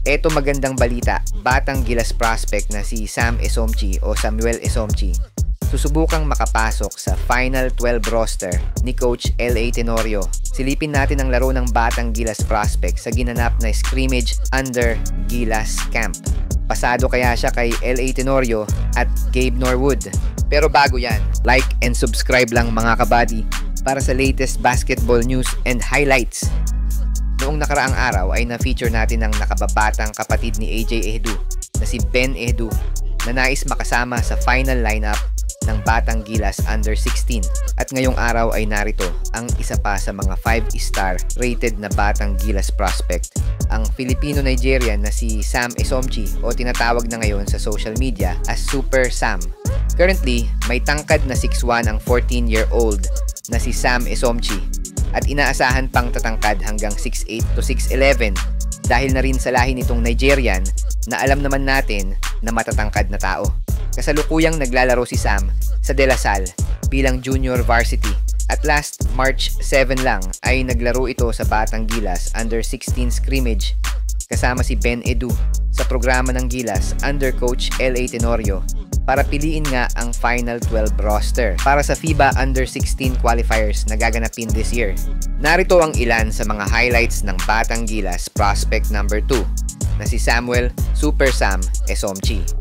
Eto magandang balita, batang Gilas prospect na si Sam Esomchi o Samuel Esomchi susubukang makapasok sa Final 12 roster ni Coach L.A. Tenorio. Silipin natin ang laro ng batang Gilas prospect sa ginanap na scrimmage under Gilas Camp. Pasado kaya siya kay L.A. Tenorio at Gabe Norwood? Pero bago yan, like and subscribe lang mga kabady para sa latest basketball news and highlights. Noong nakaraang araw ay na-feature natin ang nakababatang kapatid ni AJ Ehdu na si Ben Ehdu na nais makasama sa final lineup ng Batang Gilas Under 16. At ngayong araw ay narito ang isa pa sa mga 5-star rated na Batang Gilas prospect, ang Filipino-Nigerian na si Sam Esomchi o tinatawag na ngayon sa social media as Super Sam. Currently, may tangkad na 6'1 ang 14-year-old na si Sam Esomchi at inaasahan pang tatangkad hanggang 6'8 to 6'11 dahil na rin sa lahi nitong Nigerian na alam naman natin na matatangkad na tao. Kasalukuyang naglalaro si Sam sa De La Salle bilang junior varsity at last March 7 lang ay naglaro ito sa Batang Gilas Under 16 scrimmage kasama si Ben Ehdu sa programa ng Gilas under Coach L.A. Tenorio para piliin nga ang Final 12 roster para sa FIBA Under 16 qualifiers na gaganapin this year. Narito ang ilan sa mga highlights ng Batang Gilas prospect number 2 na si Samuel Super Sam Esomchi.